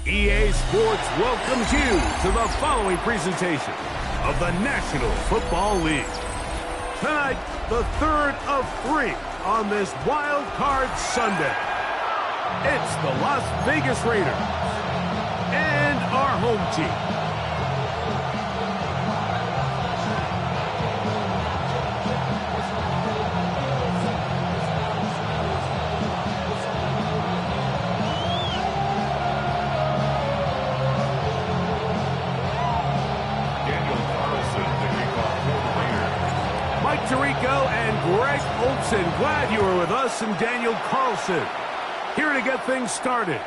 EA Sports welcomes you to the following presentation of the National Football League. Tonight, the third of 3 on this Wild Card Sunday. It's the Las Vegas Raiders and our home team. Tirico and Greg Olson, glad you were with us, and Daniel Carlson here to get things started.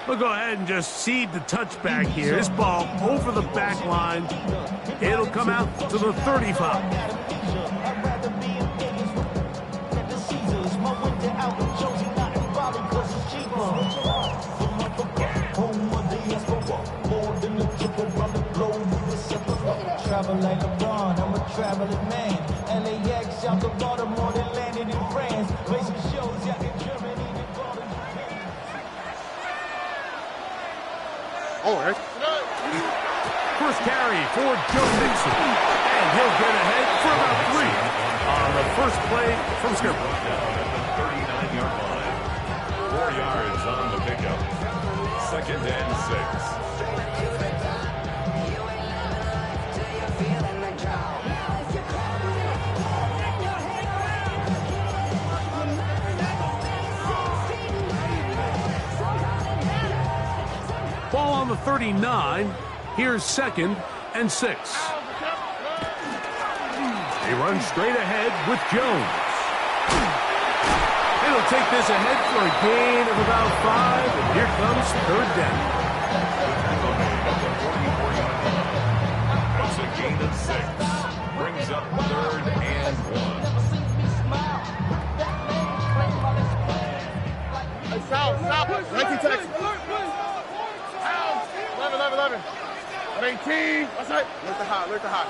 We'll go ahead and just cede the touchback here. This ball over the back line. It'll come out to the 35. Travel like LeBron, I'm a traveling man. LAX out to Baltimore, then landed in France. Basic shows out in Germany, then bought in Japan. First carry for Joe Mixon. And he'll get ahead for about 3 on the first play from scrimmage. Down at the 39-yard line. 4 yards on the pickup. 2nd and 6. Ball on the 39. Here's 2nd and 6. They run straight ahead with Jones. He'll take this ahead for a gain of about 5. And here comes 3rd down. It's a gain of 6. Brings up 3rd and 1. Stop. 19 Texas. 11. 18. That's right. Look the high.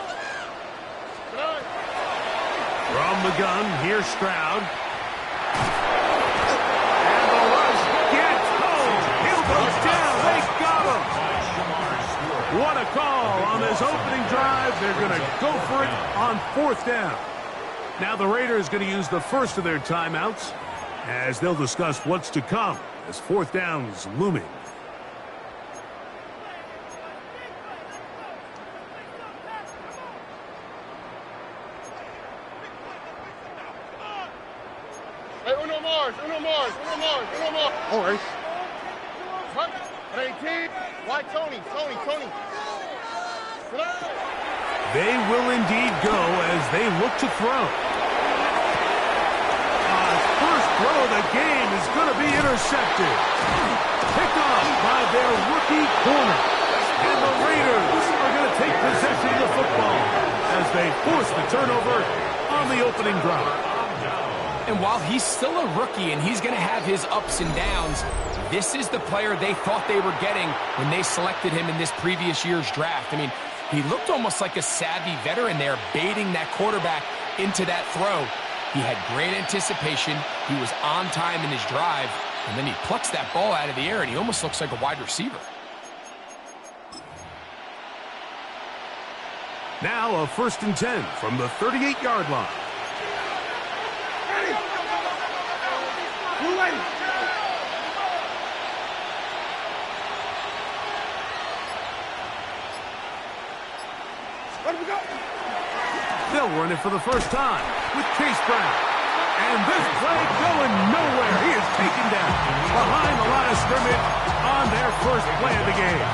From the gun, here's Stroud. And the rush gets home. Hill goes down. They got him. What a call on this opening drive. They're going to go for it on 4th down. Now the Raiders going to use the first of their timeouts as they'll discuss what's to come as 4th down's looming. Uno more. All right. 18. Why Tony? They will indeed go as they look to throw. First throw of the game is going to be intercepted. Picked off by their rookie corner. And the Raiders are going to take possession of the football as they force the turnover on the opening drive. And while he's still a rookie and he's going to have his ups and downs, this is the player they thought they were getting when they selected him in this previous year's draft. I mean, he looked almost like a savvy veteran there, baiting that quarterback into that throw. He had great anticipation. He was on time in his drive, and then he plucks that ball out of the air, and he almost looks like a wide receiver. Now a 1st and 10 from the 38-yard line. They'll run it for the first time with Chase Brown. And this play going nowhere. He is taken down behind the line of scrimmage on their first play of the game.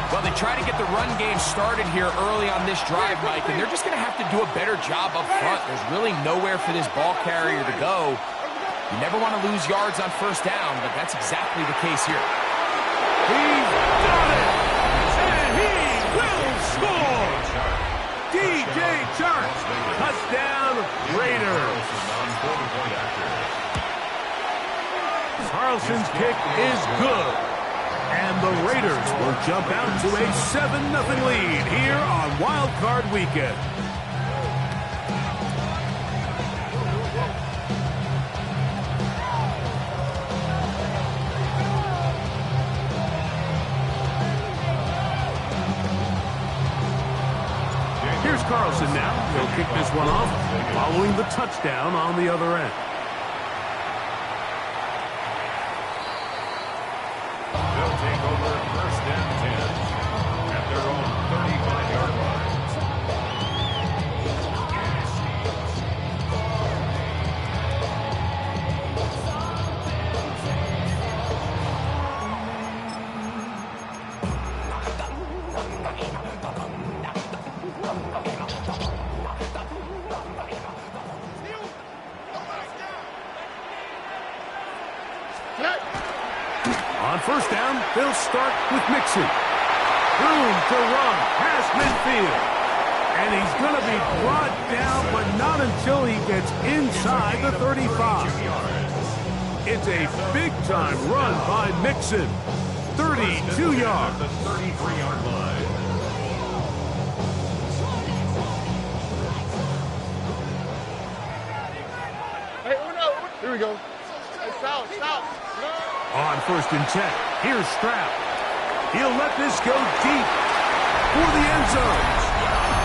Well, they try to get the run game started here early on this drive, Mike, and they're just going to have to do a better job up front. There's really nowhere for this ball carrier to go. You never want to lose yards on 1st down, but that's exactly the case here. He's got it! And he will score! DJ Chark, touchdown Raiders. Carlson's kick is good. And the Raiders will jump out to a 7-0 lead here on Wild Card Weekend. Carlson now. He'll kick this one off following the touchdown on the other end. They'll take over first and 10 at their own 35-yard line. On first down, they'll start with Mixon. Room to run past midfield. And he's going to be brought down, but not until he gets inside the 35. It's a big-time run by Mixon. 32 yards. The 33-yard line. Hey, Uno. Here we go. Hey, stop. On first and 10, here's Stroud. He'll let this go deep for the end zone.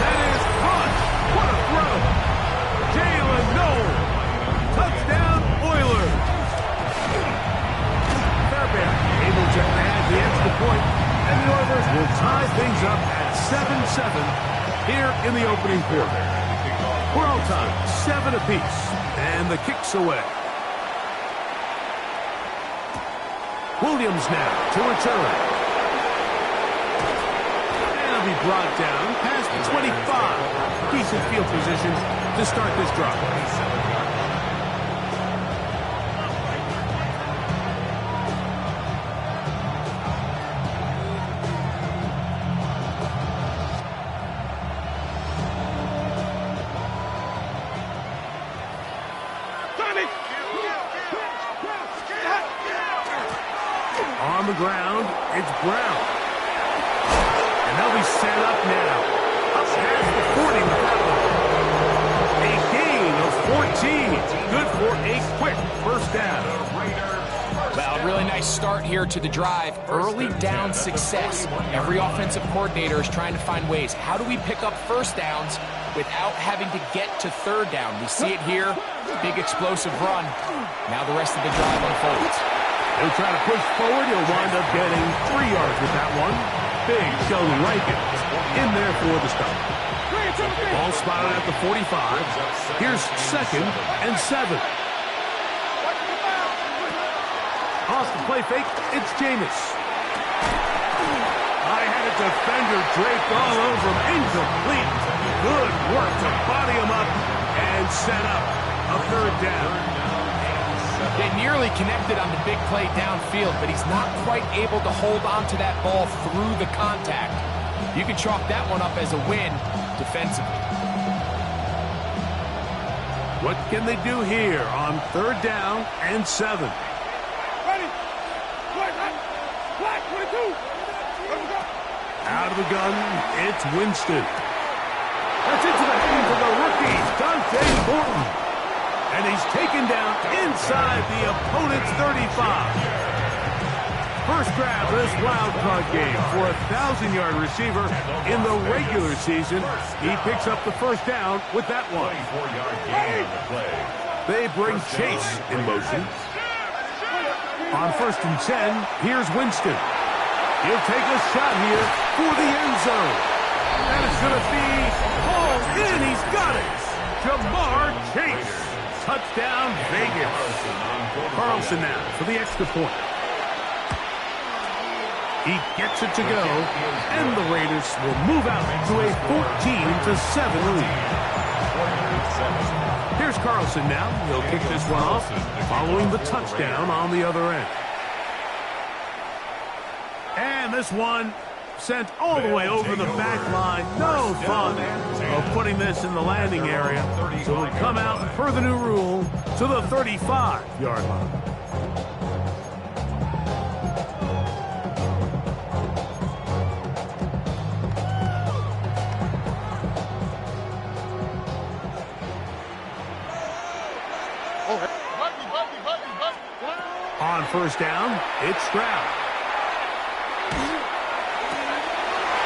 That is caught. What a throw. Jalen Noel. Touchdown, Oilers. Fairbairn able to add the extra point, and the Oilers will tie things up at 7-7 here in the opening quarter. We're all time, 7 apiece, and the kick's away. Williams now to return. And he'll be brought down past the 25. Decent field position to start this drive. On the ground, it's Brown. And they'll be set up now. Up past the 40 with that one. A gain of 14. Good for a quick first down. Well, really nice start here to the drive. Early down success. Every offensive coordinator is trying to find ways. How do we pick up first downs without having to get to third down? We see it here. Big explosive run. Now the rest of the drive unfolds. He'll try to push forward. He'll wind up getting 3 yards with that one. Big Sheldon Rankin in there for the stop. Ball spotted at the 45. Here's second and 7. Off the play fake, it's Jameis. I had a defender draped all over him. Incomplete. Good work to body him up and set up a third down. They nearly connected on the big play downfield, but he's not quite able to hold on to that ball through the contact. You can chalk that one up as a win defensively. What can they do here on third down and 7? Ready. Black, 22. Out of the gun, it's Winston. That's into the hands of the rookie, Dante Morton. And he's taken down inside the opponent's 35. First grab of this wild card game for a 1,000-yard receiver in the regular season. He picks up the first down with that one. 24-yard gain on the play. They bring Chase in motion. On first and 10, here's Winston. He'll take a shot here for the end zone. And it's going to be hauled in. He's got it. Jamar Chase. Touchdown, Vegas. Carlson now for the extra point. He gets it to go, and the Raiders will move out to a 14-7 lead. Here's Carlson now. He'll kick this one off, following the touchdown on the other end. And this one sent all the way over the back line. No fun of putting this in the landing area. So it'll come out per the new rule to the 35-yard line. On first down, it's Stroud.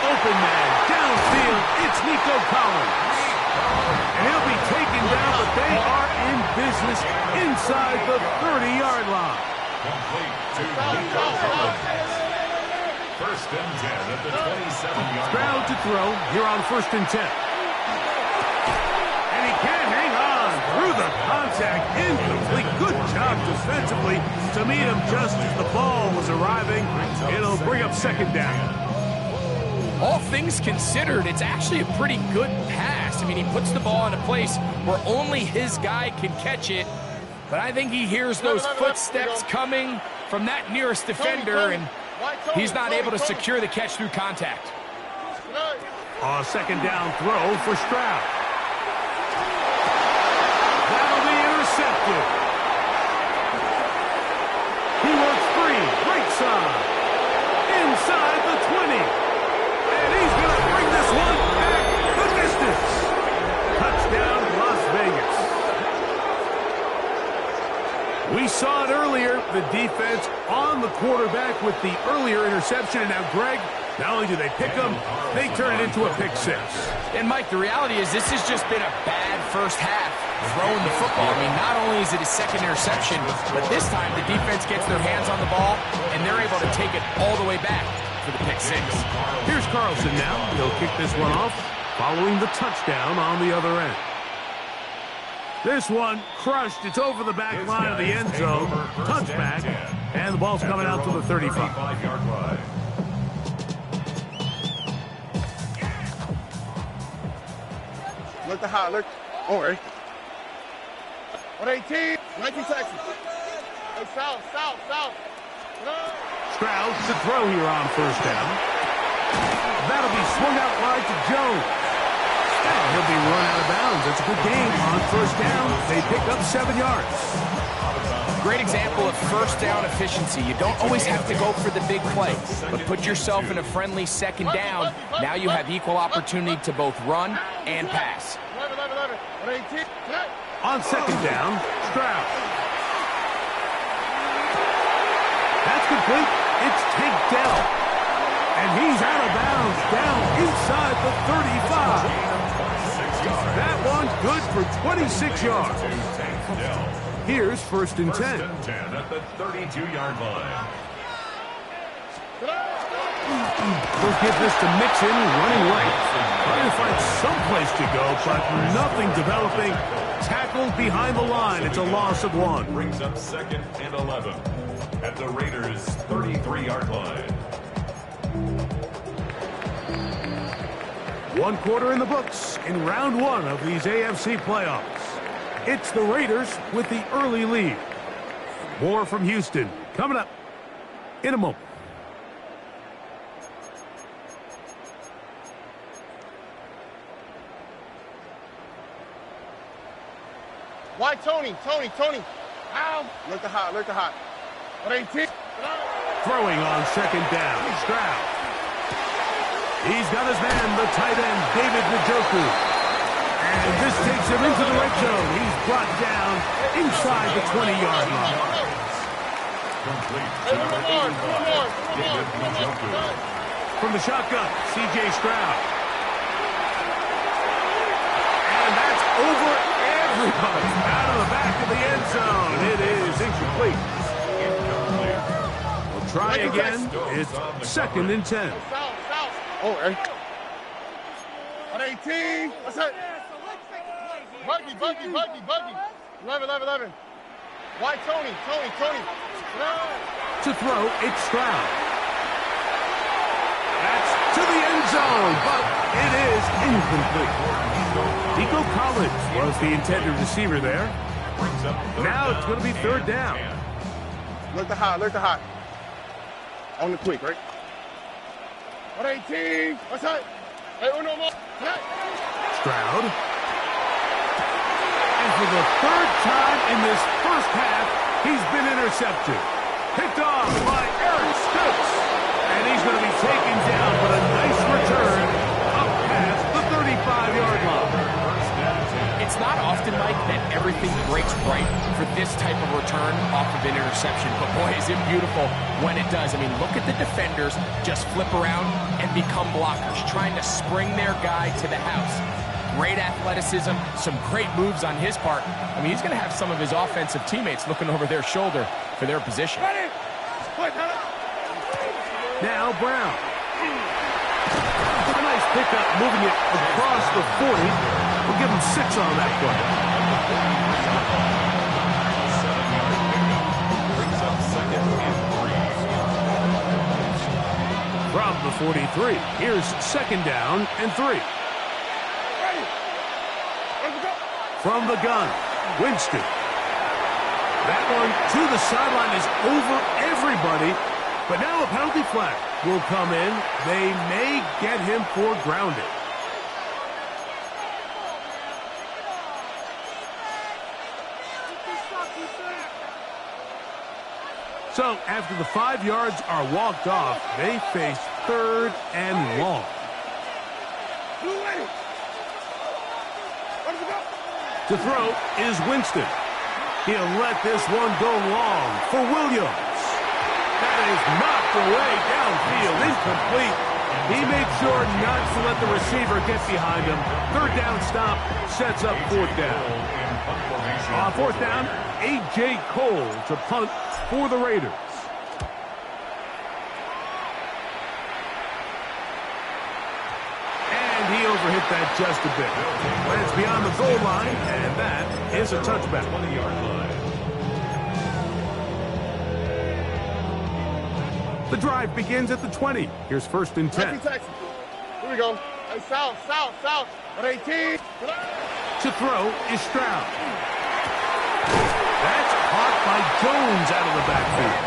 Open man, downfield, it's Nico Collins. And he'll be taken down, but they are in business inside the 30-yard line. Complete to Nico Collins. First and 10 at the 27-yard line. Stroud to throw here on first and 10. And he can't hang on through the contact. Incomplete. Good job defensively to meet him just as the ball was arriving. It'll bring up second down. All things considered, it's actually a pretty good pass. I mean, he puts the ball in a place where only his guy can catch it. But I think he hears those footsteps coming from that nearest defender, and he's not able to secure the catch through contact. A second down throw for Stroud. That'll be intercepted. He works free, right side, inside the 20. And he's going to bring this one back the distance. Touchdown, Las Vegas. We saw it earlier, the defense on the quarterback with the earlier interception. And now, Greg, not only do they pick him, they turn it into a pick six. And, Mike, the reality is this has just been a bad first half throwing the football. I mean, not only is it a second interception, but this time the defense gets their hands on the ball, and they're able to take it all the way back for the pick six. Here's Carlson now. He'll kick this one off following the touchdown on the other end. This one crushed. It's over the back line of the end zone. Touchback. And the ball's coming out to the 35-yard line. Look the high, look. All right. 118, 19 Texas. Hey, south. Stroud to throw here on first down. That'll be swung out wide to Jones. And he'll be run out of bounds. It's a good game on first down. They pick up 7 yards. Great example of first down efficiency. You don't always have to go for the big play, but put yourself in a friendly second down. Now you have equal opportunity to both run and pass. 118, On second down, Stroud. That's complete. It's Tank Dell. And he's out of bounds down inside the 35. That one good for 26 yards. Here's first and 10. First and 10 at the 32-yard line. They'll give this to Mixon, running right. Trying to find some place to go, but nothing developing. Tackled behind the line. It's a loss of 1. Brings up second and 11 at the Raiders' 33-yard line. 1 quarter in the books in round 1 of these AFC playoffs. It's the Raiders with the early lead. More from Houston coming up in a moment. Why Tony? Ow. Look the high. 118. Throwing on second down, Stroud. He's got his man, the tight end, David Njoku. And this takes him into the red zone. He's brought down inside the 20-yard line. Complete. Hey, one more. David Njoku. From the shotgun, C.J. Stroud. And that's over everybody. Out of the back of the end zone. It is incomplete. We'll try again. It's second and 10. South. Oh, hey. 118. What's that? Buggy. 11. Why Tony? To throw, it's Stroud. That's to the end zone, but it is incomplete. Nico Collins was the intended receiver there. Now it's going to be third down. Look the high. On the quick, right? 118. What's that? Hey, uno more. Stroud. And for the third time in this first half, he's been intercepted. Picked off by Eric Stokes. And he's going to be taken down, but a nice return up past the 35-yard line. It's not often, Mike, that everything breaks right for this type of return off of an interception. But, boy, is it beautiful when it does. I mean, look at the defenders just flip around and become blockers, trying to spring their guy to the house. great athleticism, some great moves on his part. I mean, he's going to have some of his offensive teammates looking over their shoulder for their position. Now Brown. A nice pickup, moving it across the 40. We'll give him 6 on that play. 7-yard pickup. Brings up 2nd and 3. From the 43, here's 2nd down and 3. From the gun, Winston. That one to the sideline is over everybody. But now a penalty flag will come in. They may get him for grounding. So after the 5 yards are walked off, they face 3rd and long. To throw is Winston. He'll let this one go long for Williams. That is knocked away downfield, incomplete. He made sure not to let the receiver get behind him. 3rd down stop sets up 4th down. On 4th down, A.J. Cole to punt for the Raiders. And he overhit that just a bit. Lands beyond the goal line, and that is a touchback. 20-yard line. The drive begins at the 20. Here's 1st and 10. Here we go. Hey, south. At 18. To throw is Stroud. That's caught by Jones out of the backfield.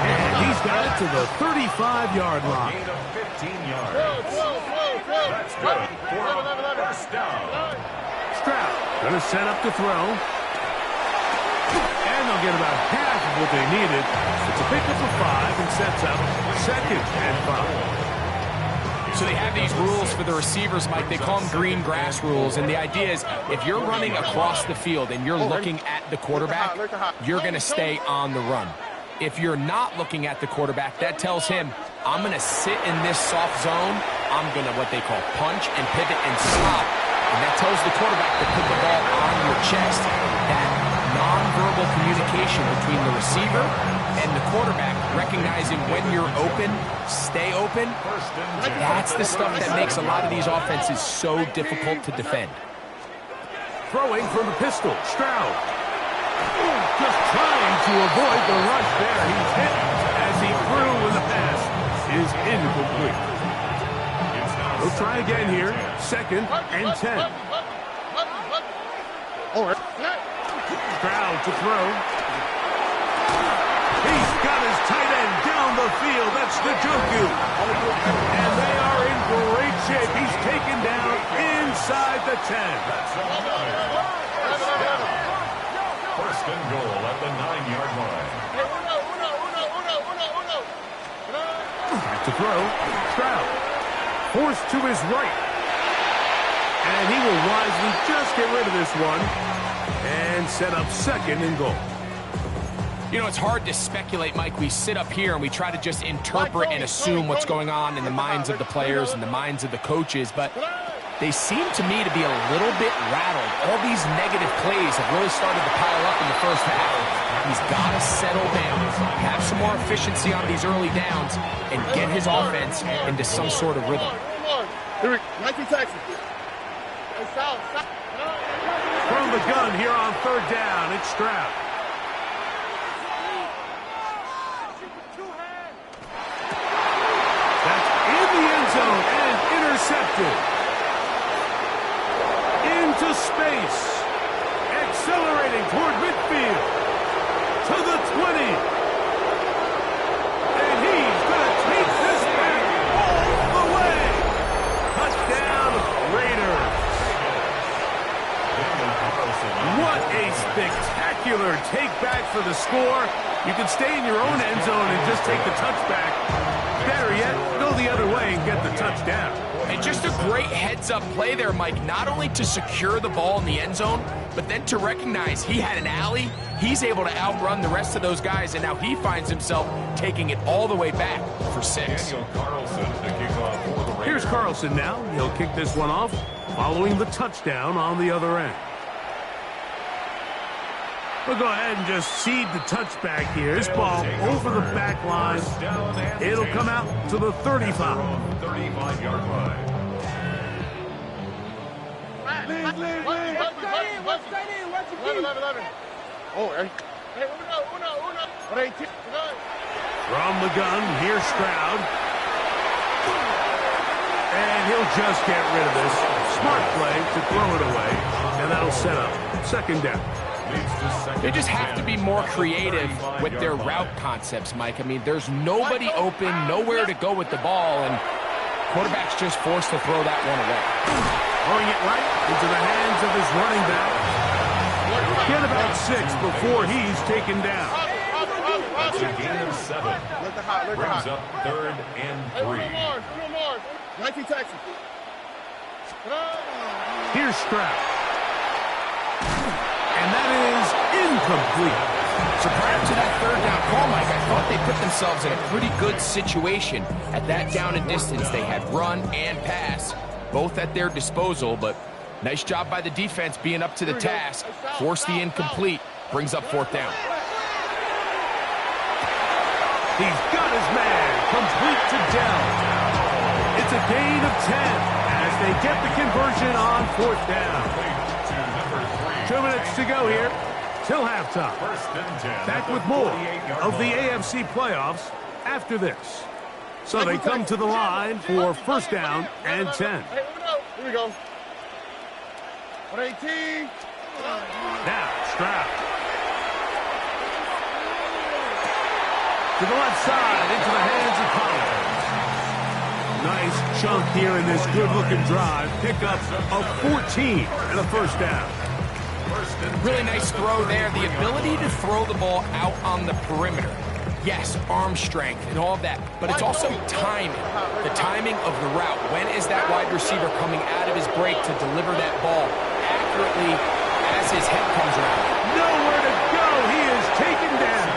And he's got it to the 35-yard line. Gain of 15 yards. That's good for a 1st down. Stroud going to set up to throw. And they'll get about half of what they needed. It's a pickup of 5 and sets up 2nd and 5. So they have these rules for the receivers, Mike. They call them green grass rules. And the idea is if you're running across the field and you're looking at the quarterback, you're going to stay on the run. If you're not looking at the quarterback, that tells him, I'm going to sit in this soft zone. I'm going to what they call punch and pivot and stop. And that tells the quarterback to put the ball on your chest. That nonverbal communication between the receiver and the quarterback, recognizing when you're open, stay open, that's the stuff that makes a lot of these offenses so difficult to defend. Throwing from the pistol, Stroud. Just trying to avoid the rush there. He's hit as he threw when the pass is incomplete. We'll try again here. 2nd and 10. Stroud to throw. He's got his tight end down the field. That's Njoku. And they are in great shape. He's taken down inside the 10. 1st and goal at the 9-yard line. Back to throw. Stroud. Forced to his right. And he will wisely just get rid of this one and set up 2nd and goal. You know, it's hard to speculate, Mike. We sit up here and we try to just interpret and assume what's going on in the minds of the players and the minds of the coaches, but they seem to me to be a little bit rattled. All these negative plays have really started to pile up in the first half. He's got to settle down, have some more efficiency on these early downs, and get his offense into some sort of rhythm. From the gun here on 3rd down, it's Stroud. That's in the end zone and intercepted. Into space. Accelerating toward midfield. To the 20. And he's going to take this back all the way. Touchdown, Raiders. What a spectacular take back for the score. You can stay in your own end zone and just take the touchback. Better yet, go the other way and get the touchdown. And just a great heads-up play there, Mike, not only to secure the ball in the end zone, but then to recognize he had an alley. He's able to outrun the rest of those guys, and now he finds himself taking it all the way back for 6. Daniel Carlson to kick off for the Raiders. Here's Carlson now. He'll kick this one off following the touchdown on the other end. We'll go ahead and just seed the touchback here. This ball over the back line. It'll come out to the 35. 35-yard line. Oh, hey. From the gun, here's Stroud. And he'll just get rid of this. Smart play to throw it away. And that'll set up second down. They just have to be more creative with their route concepts, Mike. I mean, there's nobody open, nowhere to go with the ball, and quarterback's just forced to throw that one away. Throwing it right into the hands of his running back. Get about 6 before he's taken down. That's a gain of 7. Brings up 3rd and 3. 19 Texas. Here's Stroud. And that is incomplete. So prior to that 3rd down call, Mike, I thought they put themselves in a pretty good situation. At that down and distance, they had run and pass, both at their disposal, but nice job by the defense being up to the task. Force the incomplete, brings up 4th down. He's got his man, complete to Dell. It's a gain of 10 as they get the conversion on 4th down. 2 minutes to go here till halftime. Back with more of the AFC playoffs after this. So they come to the line for 1st down and 10. Here we go. 118. Now, Stroud. To the left side, into the hands of Collins. Nice chunk here in this good-looking drive. Pickup of 14 and a 1st down. Really nice throw there. The ability to throw the ball out on the perimeter. Yes, arm strength and all of that, but it's also timing. The timing of the route. When is that wide receiver coming out of his break to deliver that ball accurately as his head comes around? Nowhere to go. He is taken down.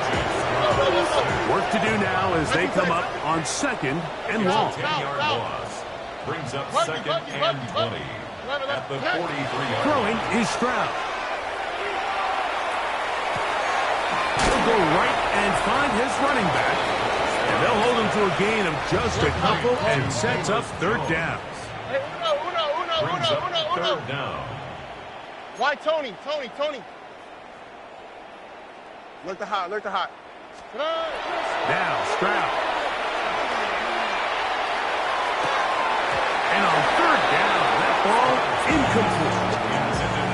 Work to do now as they come up on 2nd and long. 10-yard loss. Brings up 2nd and 20 at the 43-yard. Throwing is Stroud. He'll go right and find his running back. And they'll hold him to a gain of just a couple and sets up 3rd down. Brings up 3rd down. Why Tony? Look the hot. Now Stroud. And on 3rd down, that ball incomplete.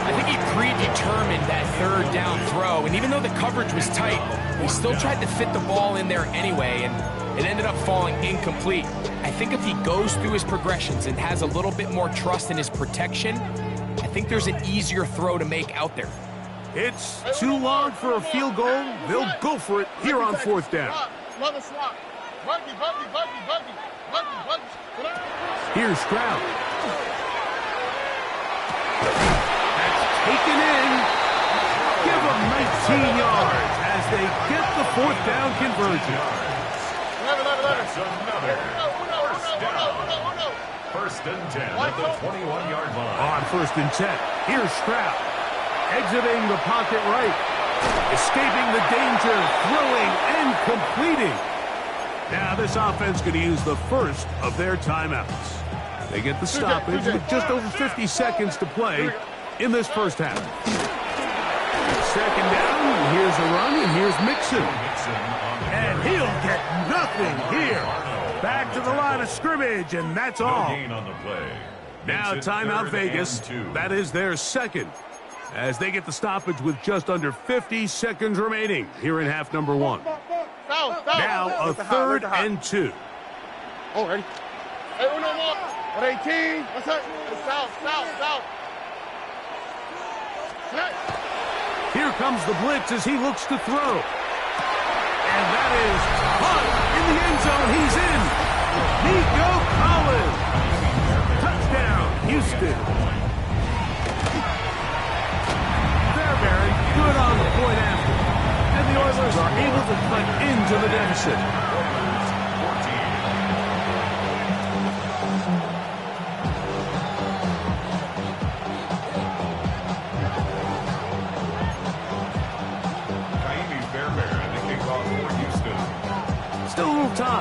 I think he predetermined that 3rd down throw, and even though the coverage was tight, he still tried to fit the ball in there anyway, and it ended up falling incomplete. I think if he goes through his progressions and has a little bit more trust in his protection, I think there's an easier throw to make out there. It's too long for a field goal. They'll go for it here on 4th down. Here's Stroud. That's taken in. Give them 19 yards as they get the 4th down conversion. That's another 1st down. 1st and 10 at the 21-yard line. On 1st and 10, here's Stroud. Exiting the pocket right. Escaping the danger, throwing and completing. Now this offense going to use the first of their timeouts. They get the stoppage with just over 50 seconds to play in this 1st half. 2nd down, here's a run, and here's Mixon. And he'll get nothing here. Back to the line of scrimmage, and that's all. Now timeout Vegas. That is their 2nd. As they get the stoppage with just under 50 seconds remaining here in half number 1. Now a 3rd and 2. Oh, ready? Hey, no more. 118. What's up? South. Here comes the blitz as he looks to throw. And that is caught in the end zone. He's in. Nico Collins. Touchdown, Houston. Very good on the point after. And the Oilers are able to cut into the deficit.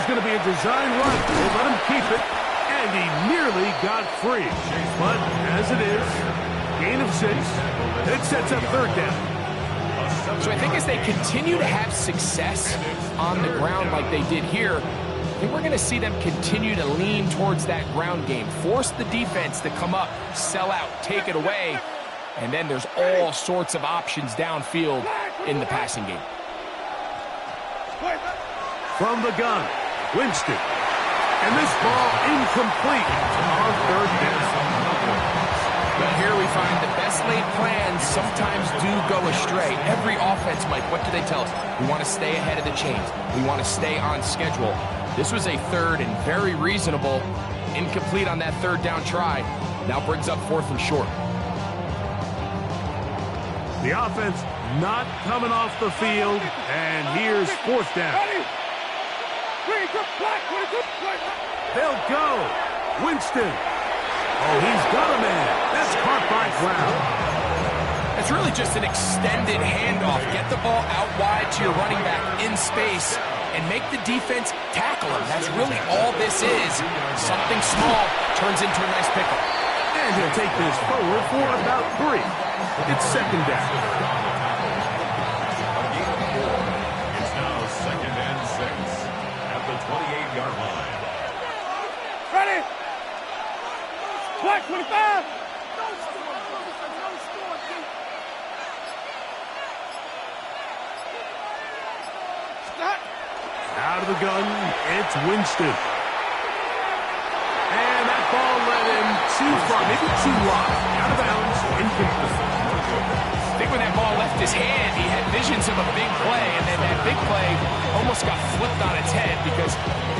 is going to be a design run. They let him keep it, and he nearly got free. But as it is, gain of 6, it sets up third down. So I think as they continue to have success on the ground like they did here, I think we're going to see them continue to lean towards that ground game, force the defense to come up, sell out, take it away, and then there's all sorts of options downfield in the passing game. From the gun, Winston. And this ball incomplete on third down. But here we find the best laid plans sometimes do go astray. Every offense, Mike, what do they tell us? We want to stay ahead of the chains. We want to stay on schedule. This was a third and very reasonable. Incomplete on that third down try. Now brings up 4th and short. The offense not coming off the field, and here's 4th down. They'll go. Winston. Oh, he's got a man. That's caught by Brown. It's really just an extended handoff. Get the ball out wide to your running back in space and make the defense tackle him. That's really all this is. Something small turns into a nice pickup. And he'll take this forward for about 3. It's 2nd down. It's now 2nd and 6 at the 28-yard line. Ready? Black 25. Out of the gun, it's Winston. And that ball led him too far, maybe too wide. Out of bounds, incomplete. I think when that ball left his hand, he had visions of a big play, and then that big play almost got flipped on its head because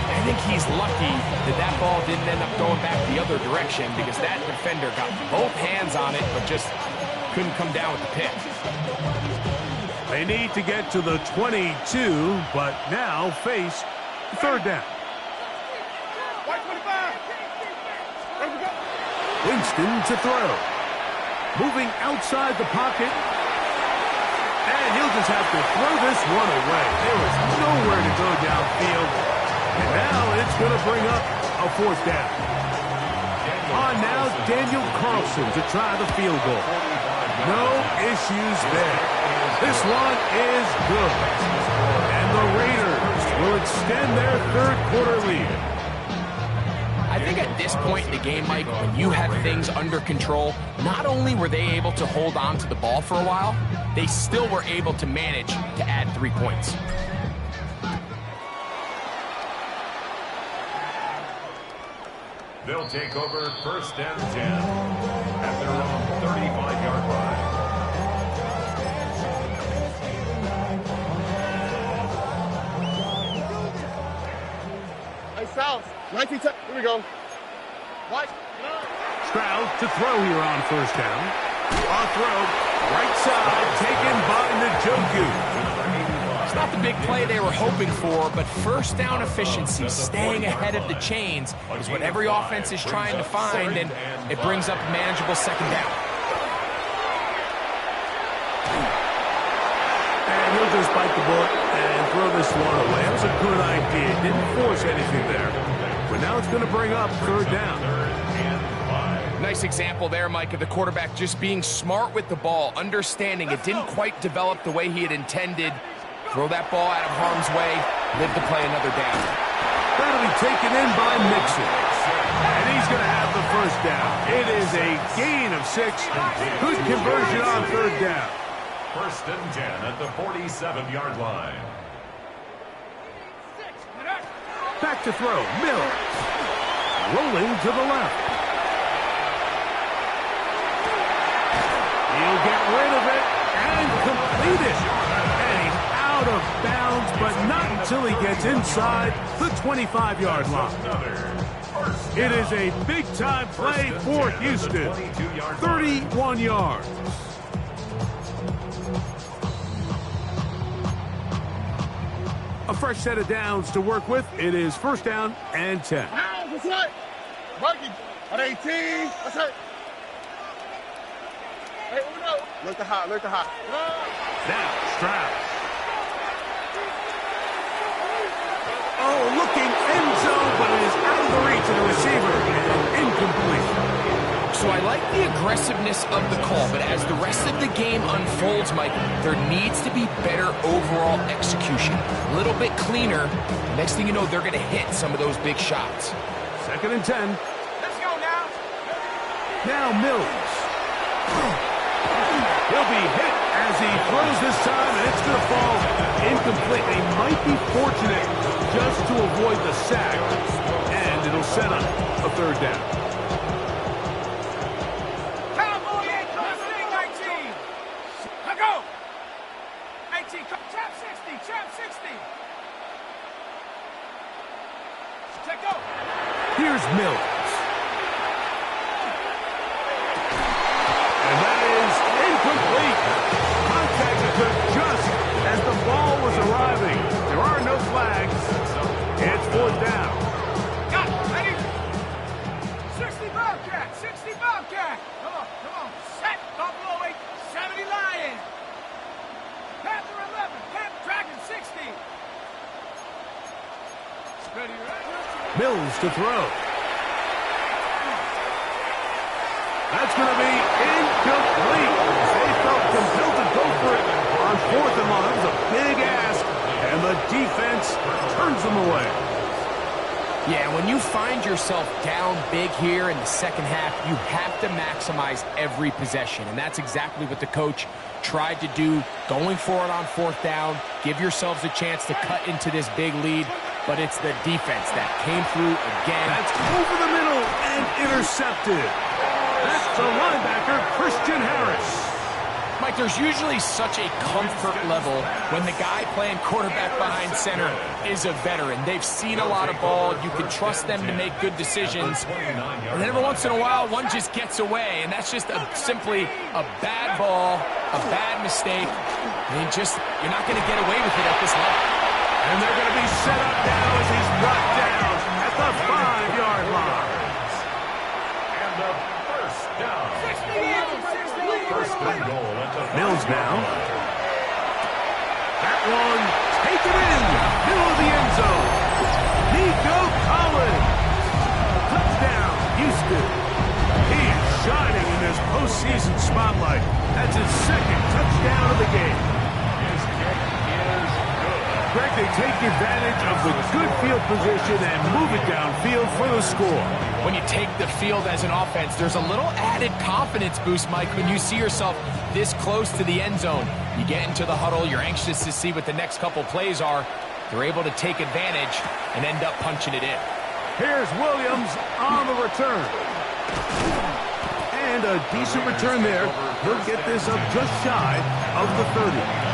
I think he's lucky that that ball didn't end up going back the other direction because that defender got both hands on it but just couldn't come down with the pick. They need to get to the 22, but now face 3rd down. Winston to throw. Moving outside the pocket. And he'll just have to throw this one away. There was nowhere to go downfield. And now it's going to bring up a 4th down. On now, Daniel Carlson to try the field goal. No issues there. This one is good. And the Raiders will extend their 3rd quarter lead. I think at this point in the game, Mike, when you have things under control, not only were they able to hold on to the ball for a while, they still were able to manage to add 3 points. They'll take over 1st and 10 at their own 35-yard line. Hey, South. 19, here we go. What? Stroud to throw here on 1st down. On throw, right side, taken by Njoku. It's not the big play they were hoping for, but 1st down efficiency, staying ahead of the chains, is what every offense is trying to find, and it brings up a manageable 2nd down. And he'll just bite the bullet and throw this one away. That was a good idea. Didn't force anything there. But now it's going to bring up 3rd down. Nice example there, Mike, of the quarterback just being smart with the ball, understanding it didn't quite develop the way he had intended. Throw that ball out of harm's way, live to play another down. That'll be taken in by Mixon. And he's going to have the 1st down. It is a gain of 6. Good conversion on 3rd down. 1st and 10 at the 47-yard line. Back to throw, Miller. Rolling to the left. He'll get rid of it and complete it. And he's out of bounds, but not until he gets inside the 25-yard line. It is a big-time play for Houston. 31 yards. A fresh set of downs to work with. It is 1st down and 10. That's right. Marky. On 18. That's right. Hey, Uno. Look the hot. Look the hot. Now, Stroud. Oh, looking So I like the aggressiveness of the call, but as the rest of the game unfolds, Mike, there needs to be better overall execution. A little bit cleaner. Next thing you know, they're going to hit some of those big shots. 2nd and 10. Let's go now. Now Mills. He'll be hit as he throws this time, and it's going to fall incomplete. They might be fortunate just to avoid the sack, and it'll set up a 3rd down. Cowboy ain't crossing 19. Now go. 18. Trap 60. Trap 60. Check go. Here's Mills. And that is incomplete. Contact occurred just as the ball was arriving. There are no flags. It's 4th down. Got it. Ready? 60 Bobcat. 60 Bobcat. Come on. Come on. Set. Buffalo 8. 70 Lion. Panther 11. Panther Dragon 60. Ready, right? Mills to throw. That's going to be incomplete. They felt compelled to go for it on 4th and long. That was a big ask, and the defense turns them away. Yeah, when you find yourself down big here in the second half, you have to maximize every possession, and that's exactly what the coach tried to do, going for it on 4th down, give yourselves a chance to cut into this big lead, but it's the defense that came through again. That's over the middle and intercepted. That's the linebacker, Christian Harris. Mike, there's usually such a comfort level when the guy playing quarterback behind center is a veteran. They've seen a lot of ball. You can trust them to make good decisions. And then every once in a while, one just gets away, and that's just simply a bad ball, a bad mistake. And you're not going to get away with it at this level. And they're going to be set up now as he's brought down at the 5-yard line. And the 1st down. 1st and goal. Mills now. That one taken in. Middle of the end zone. Nico Collins. Touchdown, Houston. He is shining in this postseason spotlight. That's his 2nd touchdown of the game. His kick is good. Greg, they take advantage of the good field position and move it downfield for the score. When you take the field as an offense, there's a little added confidence boost, Mike, when you see yourself this close to the end zone. You get into the huddle, you're anxious to see what the next couple plays are. They're able to take advantage and end up punching it in. Here's Williams on the return. And a decent return there. He'll get this up just shy of the 30.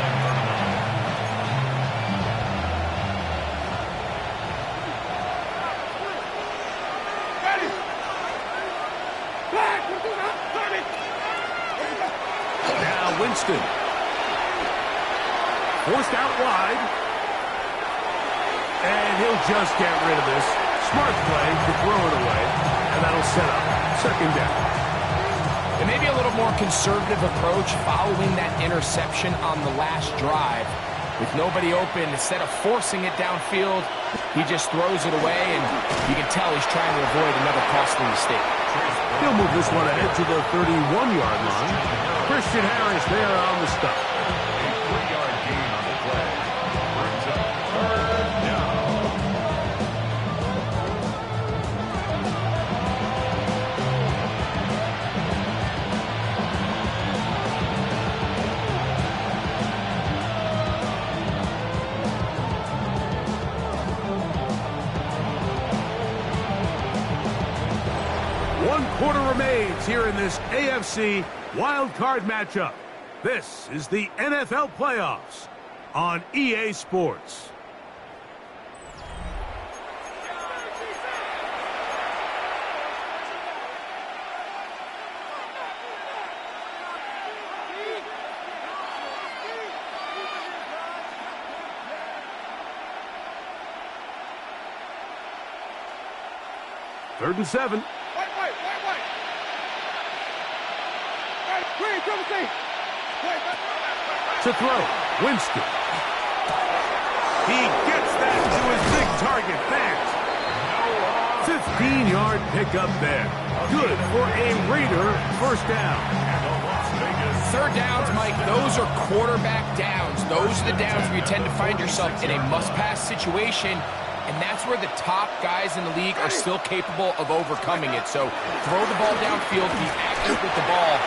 Winston. Forced out wide. And he'll just get rid of this. Smart play to throw it away. And that'll set up 2nd down. And maybe a little more conservative approach following that interception on the last drive. With nobody open, instead of forcing it downfield, he just throws it away, and you can tell he's trying to avoid another costly mistake. He'll move this one ahead to the 31-yard line. Christian Harris there on the stop. A 3-yard gain on the play. Brings up 3rd down. One quarter remains here in this AFC wild card matchup. This is the NFL playoffs on EA Sports. Third and 7. To throw, Winston. He gets that to his big target. Thanks. No 15-yard pickup there. Good for a Raider first down. Third downs, Mike, those are quarterback downs. Those are the downs where you tend to find yourself in a must-pass situation, and that's where the top guys in the league are still capable of overcoming it. So throw the ball downfield, be accurate with the ball.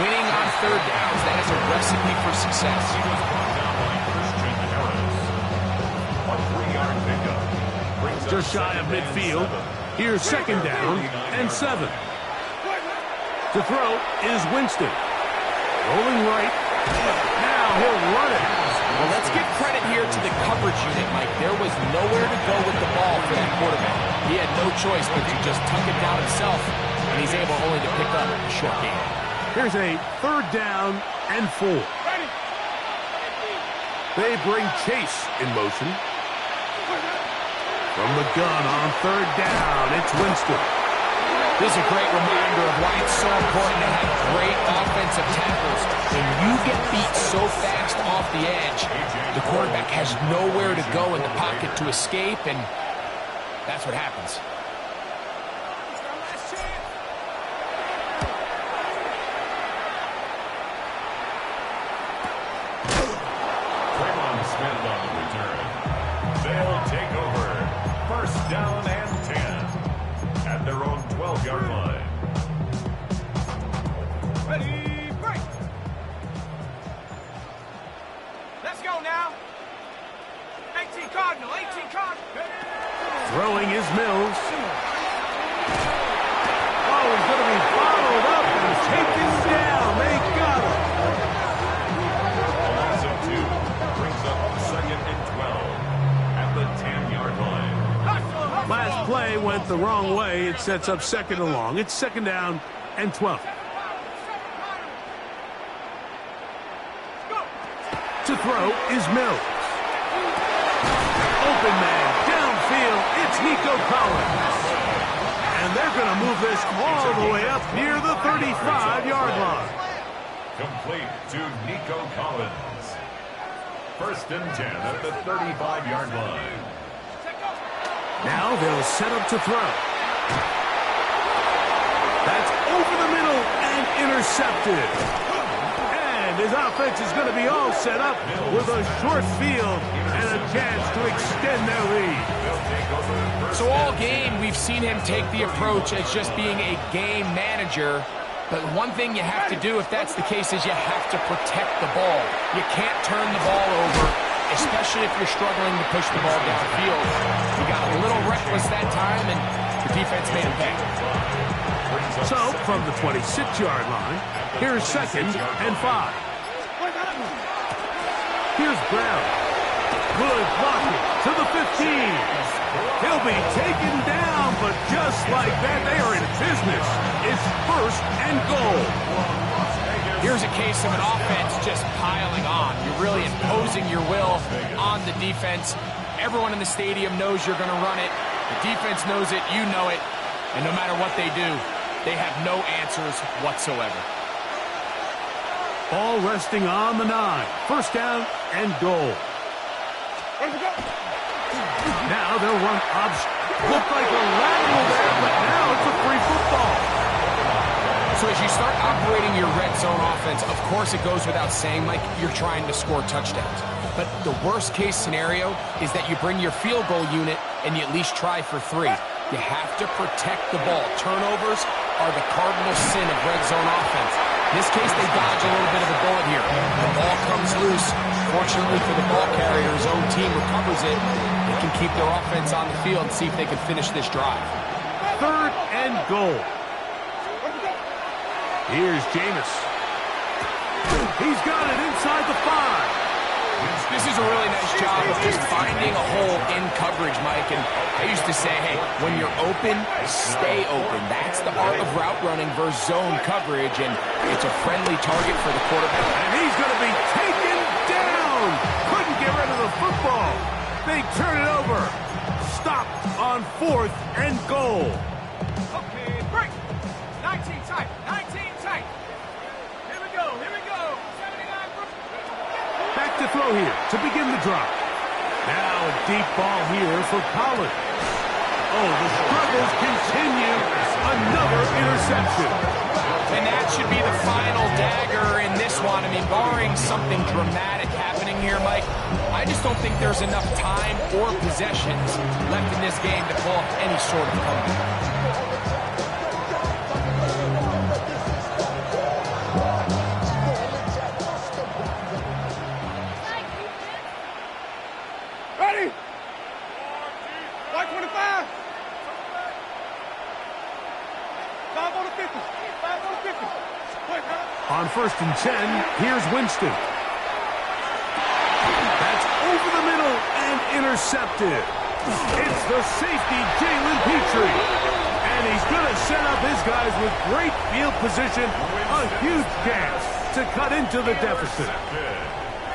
Winning on third downs, that is a recipe for success. He was brought down by Christian Harris. A 3-yard pickup. Just shy of midfield. Here's second down and 7. To throw is Winston. Rolling right. Now he'll run it. Well, let's give credit here to the coverage unit, Mike. There was nowhere to go with the ball for that quarterback. He had no choice but to just tuck it down himself, and he's able only to pick up a short gain. Here's a third down and 4. They bring Chase in motion. From the gun on third down, it's Winston. This is a great reminder of why it's so important to have great offensive tackles. When you get beat so fast off the edge, the quarterback has nowhere to go in the pocket to escape, and that's what happens. Smith on the return. They'll take over. First down and 10 at their own 12-yard line. Ready, break. Let's go now. 18 Cardinal, 18 Cardinal. Throwing is Mills. Oh, he's going to be followed up and taken down. They got him. A loss of 2 brings up second and 12 at the 10-yard line. Last play went the wrong way. It sets up second and long. It's second down and 12. To throw is Mills. Open man, downfield, it's Nico Collins. And they're going to move this all the way up near the 35-yard line. Complete to Nico Collins. First and 10 at the 35-yard line. Now they'll set up to throw. That's over the middle and intercepted. And his offense is going to be all set up with a short field and a chance to extend their lead. So all game, we've seen him take the approach as just being a game manager. But one thing you have to do if that's the case is you have to protect the ball. You can't turn the ball over, especially if you're struggling to push the ball downfield. He got a little reckless that time, and the defense made him pay. So, from the 26-yard line, here's second and 5. Here's Brown. Good blocking to the 15. He'll be taken down, but just like that, they are in business. It's first and goal. Here's a case of an offense just piling on. You're really imposing your will on the defense. Everyone in the stadium knows you're going to run it. The defense knows it, you know it. And no matter what they do, they have no answers whatsoever. Ball resting on the 9. First down and goal. Now they'll run look like a lateral there, but now it's a free football. So as you start operating your red zone offense, of course it goes without saying, Mike, you're trying to score touchdowns. But the worst case scenario is that you bring your field goal unit and you at least try for 3. You have to protect the ball. Turnovers are the cardinal sin of red zone offense. In this case, they dodge a little bit of a bullet here. The ball comes loose. Fortunately for the ball carrier, his own team recovers it. They can keep their offense on the field and see if they can finish this drive. Third and goal. Here's Jameis. He's got it inside the 5. This is a really nice job of just finding a hole in coverage, Mike. And I used to say, hey, when you're open, stay open. That's the art of route running versus zone coverage, and it's a friendly target for the quarterback. And he's going to be taken down. Couldn't get rid of the football. They turn it over. Stopped on 4th and goal. Okay, break. 19 tight, 19 tight. Here we go, here we go. 79. Back to throw here to begin the drive. Now a deep ball here for Collins. Oh, the struggles continue. Another interception. And that should be the final dagger in this one. I mean, barring something dramatic happening here, Mike, I just don't think there's enough time or possessions left in this game to pull off any sort of comeback. Ready? 125. 5 on the 50. 5 on the 50. Quick, huh? On 1st and 10, here's Winston. That's over the middle and intercepted. It's the safety, Jalen Petrie. And he's going to set up his guys with great field position. A huge chance to cut into the deficit.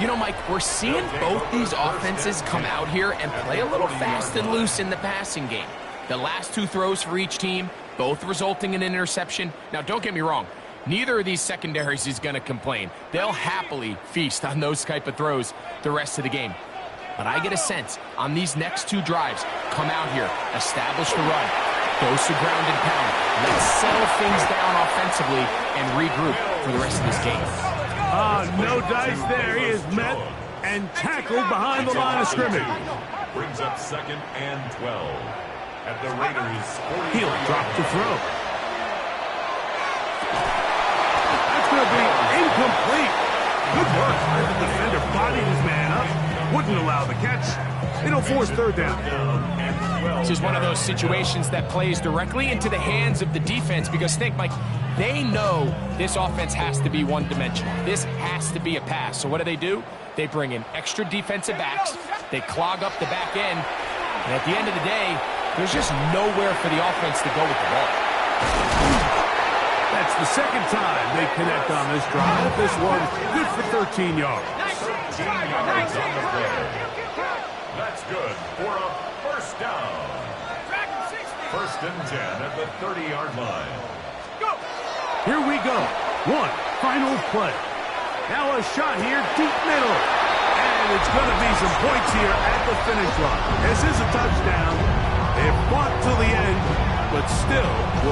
You know, Mike, we're seeing both these offenses come out here and play a little fast and loose in the passing game. The last 2 throws for each team, both resulting in an interception. Now, don't get me wrong. Neither of these secondaries is going to complain. They'll happily feast on those type of throws the rest of the game. But I get a sense on these next 2 drives, come out here, establish the run, dose of ground and pound. Let's settle things down offensively and regroup for the rest of this game. No dice there. He is met and tackled behind the line of scrimmage. Brings up 2nd and 12 at the Raiders' 40. He'll drop to throw. That's going to be incomplete. Good work. The defender bodied his man up. Wouldn't allow the catch. It'll force 3rd down. This is one of those situations that plays directly into the hands of the defense because think, Mike, they know this offense has to be one-dimensional. This has to be a pass. So what do? They bring in extra defensive backs. They clog up the back end. And at the end of the day, there's just nowhere for the offense to go with the ball. That's the 2nd time they connect on this drive. This one good for 13 yards. 13 yards on the play. That's good for a 1st down. 1st and 10 at the 30-yard line. Here we go. One final play. Now a shot here, deep middle. And it's going to be some points here at the finish line. This is a touchdown. They fought till the end, but still will